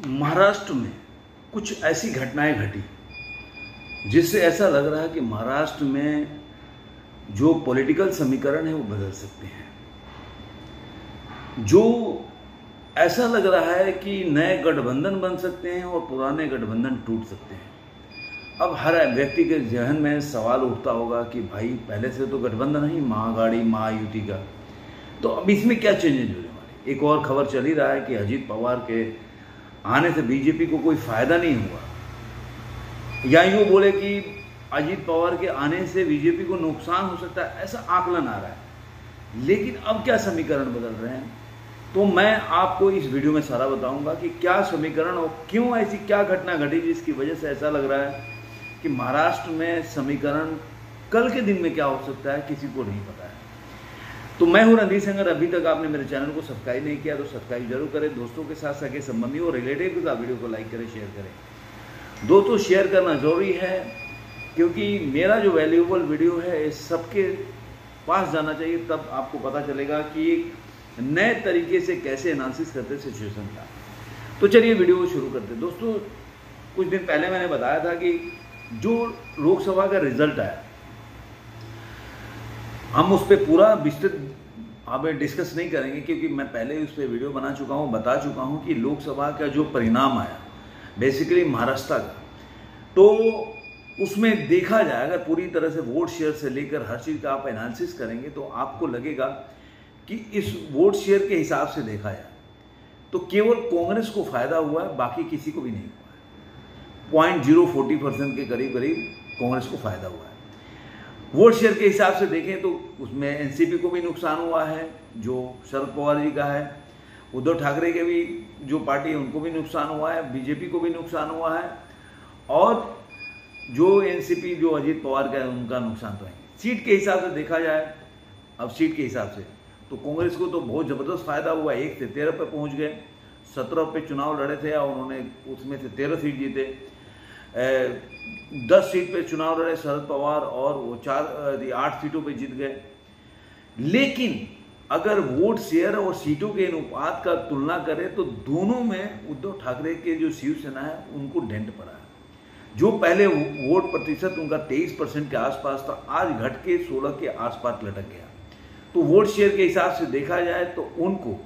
महाराष्ट्र में कुछ ऐसी घटनाएं घटी जिससे ऐसा लग रहा है कि महाराष्ट्र में जो पॉलिटिकल समीकरण है वो बदल सकते हैं। जो ऐसा लग रहा है कि नए गठबंधन बन सकते हैं और पुराने गठबंधन टूट सकते हैं। अब हर व्यक्ति के जहन में सवाल उठता होगा कि भाई पहले से तो गठबंधन ही महागाड़ी महायुति का, तो अब इसमें क्या चेंजेज होने वाले। एक और खबर चल ही रहा है कि अजीत पवार के आने से बीजेपी को कोई फायदा नहीं हुआ, या यूँ बोले कि अजीत पवार के आने से बीजेपी को नुकसान हो सकता है, ऐसा आकलन आ रहा है। लेकिन अब क्या समीकरण बदल रहे हैं, तो मैं आपको इस वीडियो में सारा बताऊंगा कि क्या समीकरण और क्यों ऐसी क्या घटना घटी जिसकी वजह से ऐसा लग रहा है कि महाराष्ट्र में समीकरण कल के दिन में क्या हो सकता है, किसी को नहीं पता है। तो मैं हूं रणधीर सिंह। अभी तक आपने मेरे चैनल को सब्सक्राइब नहीं किया तो सब्सक्राइब जरूर करें। दोस्तों के साथ, सगे संबंधी और रिलेटिव के साथ वीडियो को लाइक करें, शेयर करें। दोस्तों, शेयर करना जरूरी है क्योंकि मेरा जो वैल्यूएबल वीडियो है सबके पास जाना चाहिए, तब आपको पता चलेगा कि एक नए तरीके से कैसे एनालिसिस करते सिचुएशन का। तो चलिए वीडियो को शुरू करते हैं। दोस्तों, कुछ दिन पहले मैंने बताया था कि जो लोकसभा का रिजल्ट आया, हम उस पर पूरा विस्तृत अब डिस्कस नहीं करेंगे क्योंकि मैं पहले उस पर वीडियो बना चुका हूँ, बता चुका हूँ कि लोकसभा का जो परिणाम आया बेसिकली महाराष्ट्र का, तो उसमें देखा जाए अगर पूरी तरह से वोट शेयर से लेकर हर चीज़ का आप एनालिसिस करेंगे तो आपको लगेगा कि इस वोट शेयर के हिसाब से देखा जाए तो केवल कांग्रेस को फायदा हुआ है, बाकी किसी को भी नहीं हुआ है। 0.040% के करीब कांग्रेस को फायदा हुआ है। वोट शेयर के हिसाब से देखें तो उसमें एनसीपी को भी नुकसान हुआ है जो शरद पवार जी का है, उद्धव ठाकरे के भी जो पार्टी है उनको भी नुकसान हुआ है, बीजेपी को भी नुकसान हुआ है, और जो एनसीपी जो अजीत पवार का है उनका नुकसान तो है। सीट के हिसाब से देखा जाए, अब सीट के हिसाब से तो कांग्रेस को तो बहुत ज़बरदस्त फायदा हुआ। 1 से 13 पे पहुंच गए। 17 पे चुनाव लड़े थे और उन्होंने उसमें से 13 सीट जीते। 10 सीट पे चुनाव लड़े शरद पवार और वो 8 सीटों पे जीत गए। लेकिन अगर वोट शेयर और सीटों के अनुपात का तुलना करें तो दोनों में उद्धव ठाकरे के जो शिवसेना है उनको डेंट पड़ा है। जो पहले वोट प्रतिशत उनका 23% के आसपास था, आज घट के 16 के आसपास लटक गया। तो वोट शेयर के हिसाब से देखा जाए तो उनको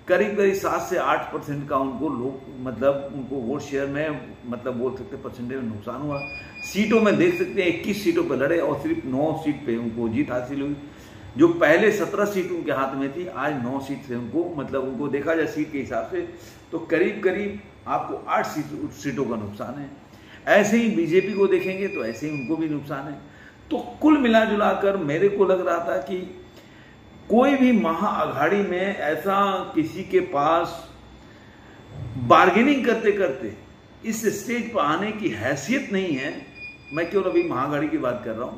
करीब 7 से 8% का उनको लोग उनको वोट शेयर में बोल सकते परसेंटेज में नुकसान हुआ। सीटों में देख सकते हैं 21 सीटों पर लड़े और सिर्फ 9 सीट पे उनको जीत हासिल हुई। जो पहले 17 सीट उनके हाथ में थी, आज 9 सीट से उनको उनको देखा जाए सीट के हिसाब से तो करीब आपको 8 सीटों का नुकसान है। ऐसे ही बीजेपी को देखेंगे तो ऐसे ही उनको भी नुकसान है। तो कुल मिला जुला कर मेरे को लग रहा था कि कोई भी महाअघाड़ी में ऐसा किसी के पास बार्गेनिंग करते करते इस स्टेज पर आने की हैसियत नहीं है। मैं क्यों अभी महाअघाड़ी की बात कर रहा हूं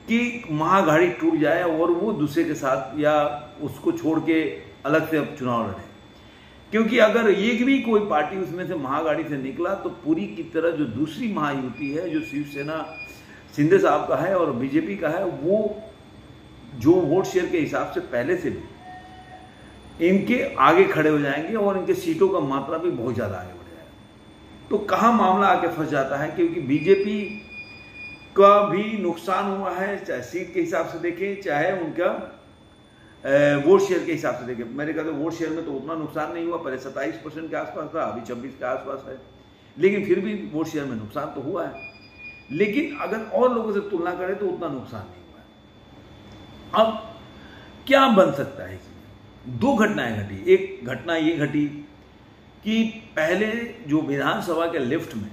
कि महाअघाड़ी टूट जाए और वो दूसरे के साथ या उसको छोड़ के अलग से अब चुनाव लड़े, क्योंकि अगर एक भी कोई पार्टी उसमें से महाअघाड़ी से निकला तो पूरी की तरह जो दूसरी महायुति है, जो शिवसेना शिंदे साहब का है और बीजेपी का है, वो जो वोट शेयर के हिसाब से पहले से भी इनके आगे खड़े हो जाएंगे और इनके सीटों का मात्रा भी बहुत ज़्यादा आगे बढ़ जाएगा। तो कहाँ मामला आके फंस जाता है, क्योंकि बीजेपी का भी नुकसान हुआ है, चाहे सीट के हिसाब से देखें चाहे उनका वोट शेयर के हिसाब से देखें। मेरे ख्याल से वोट शेयर में तो उतना नुकसान नहीं हुआ, पहले 27% के आसपास था, अभी 26 के आसपास है, लेकिन फिर भी वोट शेयर में नुकसान तो हुआ है। लेकिन अगर और लोगों से तुलना करें तो उतना नुकसान नहीं हुआ है। अब क्या बन सकता है इसमें? 2 घटनाएं घटी। एक घटना ये घटी कि पहले जो विधानसभा के लिफ्ट में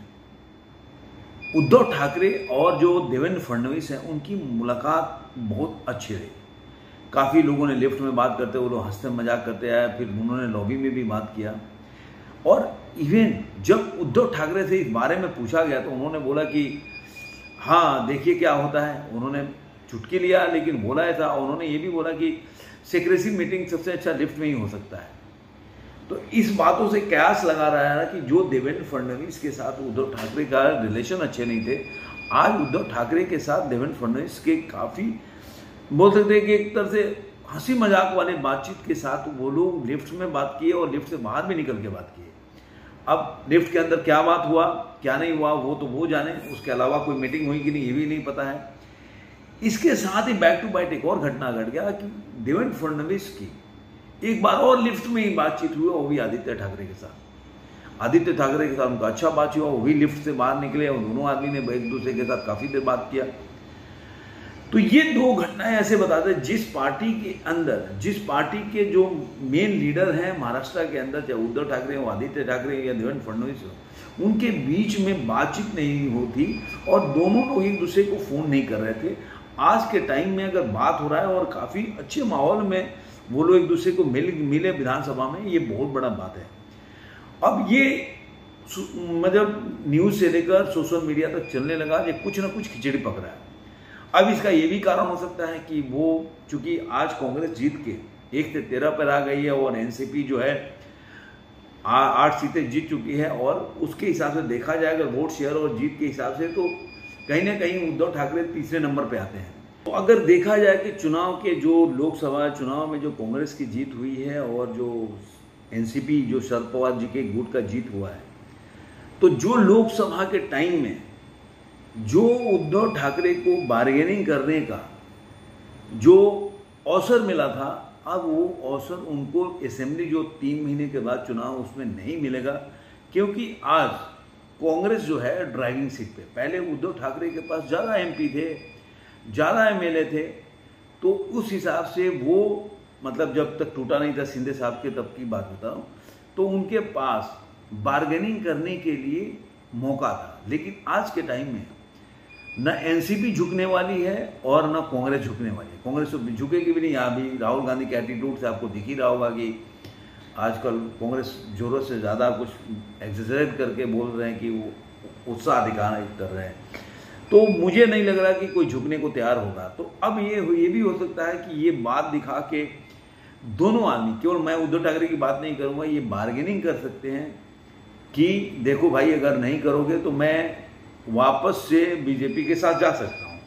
उद्धव ठाकरे और जो देवेंद्र फडणवीस हैं उनकी मुलाकात बहुत अच्छी रही। काफ़ी लोगों ने लिफ्ट में बात करते, वो लोग हंसते मजाक करते आए, फिर उन्होंने लॉबी में भी बात किया। और इवन जब उद्धव ठाकरे से इस बारे में पूछा गया तो उन्होंने बोला कि हाँ देखिए क्या होता है। उन्होंने चुटकी लिया लेकिन बोला ऐसा। उन्होंने ये भी बोला कि सीक्रेसी मीटिंग सबसे अच्छा लिफ्ट में ही हो सकता है। तो इस बातों से कयास लगा रहा है कि जो देवेंद्र फडणवीस के साथ उद्धव ठाकरे का रिलेशन अच्छे नहीं थे, आज उद्धव ठाकरे के साथ देवेंद्र फडणवीस के काफ़ी बोल सकते हैं कि एक तरह से हंसी मजाक वाले बातचीत के साथ वो लोग लिफ्ट में बात किए और लिफ्ट से बाहर भी निकल के बात किए। अब लिफ्ट के अंदर क्या बात हुआ क्या नहीं हुआ वो जाने, उसके अलावा कोई मीटिंग हुई कि नहीं ये भी नहीं पता है। इसके साथ ही बैक टू बैक एक और घटना घट गया कि देवेंद्र फडणवीस की एक बार और लिफ्ट में ही बातचीत हुई, वो भी आदित्य ठाकरे के साथ। आदित्य ठाकरे के साथ उनका अच्छा बातचीत हुआ, वो भी लिफ्ट से बाहर निकले और दोनों आदमी ने एक दूसरे के साथ काफी देर बात किया। तो ये दो घटनाएं ऐसे बताते हैं जिस पार्टी के अंदर, जिस पार्टी के जो मेन लीडर हैं महाराष्ट्र के अंदर, चाहे उद्धव ठाकरे हो, आदित्य ठाकरे या देवेंद्र फडणवीस हो, उनके बीच में बातचीत नहीं होती और दोनों लोग एक दूसरे को फोन नहीं कर रहे थे। आज के टाइम में अगर बात हो रहा है और काफी अच्छे माहौल में वो लोग एक दूसरे को मिले विधानसभा में, ये बहुत बड़ा बात है। अब ये मतलब न्यूज से लेकर सोशल मीडिया तक चलने लगा, ये कुछ ना कुछ खिचड़ी पक रहा है। अब इसका ये भी कारण हो सकता है कि वो चूंकि आज कांग्रेस जीत के 1 से 13 पर आ गई है और एनसीपी जो है 8 सीटें जीत चुकी है, और उसके हिसाब से देखा जाए अगर वोट शेयर और जीत के हिसाब से तो कहीं ना कहीं उद्धव ठाकरे तीसरे नंबर पे आते हैं। तो अगर देखा जाए कि चुनाव के जो लोकसभा चुनाव में जो कांग्रेस की जीत हुई है और जो एनसीपी जो शरद पवार जी के गुट का जीत हुआ है, तो जो लोकसभा के टाइम में जो उद्धव ठाकरे को बार्गेनिंग करने का जो अवसर मिला था, अब वो अवसर उनको असेंबली जो 3 महीने के बाद चुनाव उसमें नहीं मिलेगा, क्योंकि आज कांग्रेस जो है ड्राइविंग सीट पे। पहले उद्धव ठाकरे के पास ज़्यादा एमपी थे, ज़्यादा एमएलए थे, तो उस हिसाब से वो मतलब जब तक टूटा नहीं था शिंदे साहब के तब की बात बता रहा हूँ, तो उनके पास बार्गेनिंग करने के लिए मौका था। लेकिन आज के टाइम में न एनसीपी झुकने वाली है और न कांग्रेस झुकने वाली है। कांग्रेस तो झुकेगी भी नहीं। यहाँ भी राहुल गांधी के एटीट्यूड से आपको दिख ही रहा होगा कि आजकल कांग्रेस जरूरत से ज़्यादा कुछ एक्सजरेट करके बोल रहे हैं कि वो उत्साह दिखाना कर रहे हैं। तो मुझे नहीं लग रहा कि कोई झुकने को तैयार होगा। तो अब ये भी हो सकता है कि ये बात दिखा के दोनों आदमी, केवल मैं उद्धव ठाकरे की बात नहीं करूँगा, ये बार्गेनिंग कर सकते हैं कि देखो भाई अगर नहीं करोगे तो मैं वापस से बीजेपी के साथ जा सकता हूं।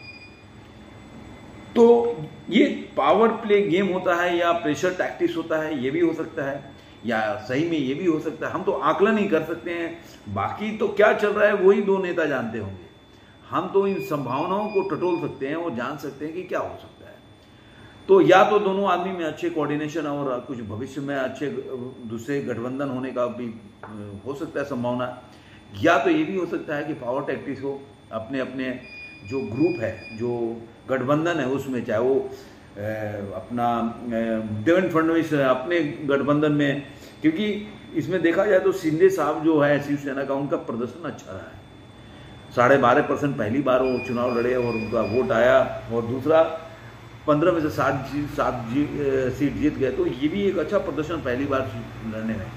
तो ये पावर प्ले गेम होता है या प्रेशर टैक्टिक्स होता है, ये भी हो सकता है, या सही में ये भी हो सकता है। हम तो आकलन ही कर सकते हैं, बाकी तो क्या चल रहा है वही दो नेता जानते होंगे। हम तो इन संभावनाओं को टटोल सकते हैं और जान सकते हैं कि क्या हो सकता है। तो या तो दोनों आदमी में अच्छे कोऑर्डिनेशन और कुछ भविष्य में अच्छे दूसरे गठबंधन होने का भी हो सकता है संभावना, या तो ये भी हो सकता है कि पावर टैक्टिक्स हो, अपने अपने जो ग्रुप है, जो गठबंधन है उसमें, चाहे वो अपना देवेंद्र फडणवीस अपने गठबंधन में, क्योंकि इसमें देखा जाए तो शिंदे साहब जो है शिवसेना का, उनका प्रदर्शन अच्छा रहा है। 12.5% पहली बार वो चुनाव लड़े और उनका वोट आया, और दूसरा 15 में से 7 सीट जीत गए। तो ये भी एक अच्छा प्रदर्शन पहली बार लड़ने में।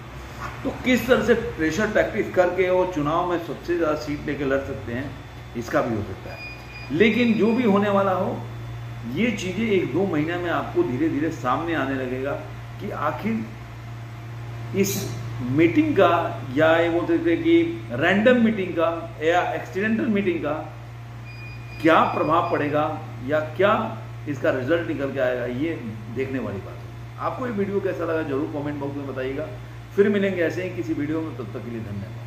तो किस तरह से प्रेशर टैक्टिक्स करके वो चुनाव में सबसे ज़्यादा सीट लेके लड़ सकते हैं, इसका भी हो सकता है। लेकिन जो भी होने वाला हो, ये चीज़ें 1-2 महीने में आपको धीरे धीरे सामने आने लगेगा कि आखिर इस मीटिंग का, या ये बोल सकते हैं कि रैंडम मीटिंग का या एक्सीडेंटल मीटिंग का क्या प्रभाव पड़ेगा या क्या इसका रिजल्ट निकल के आएगा, ये देखने वाली बात है। आपको ये वीडियो कैसा लगा जरूर कमेंट बॉक्स में बताइएगा। फिर मिलेंगे ऐसे ही किसी वीडियो में, तब तक के लिए धन्यवाद।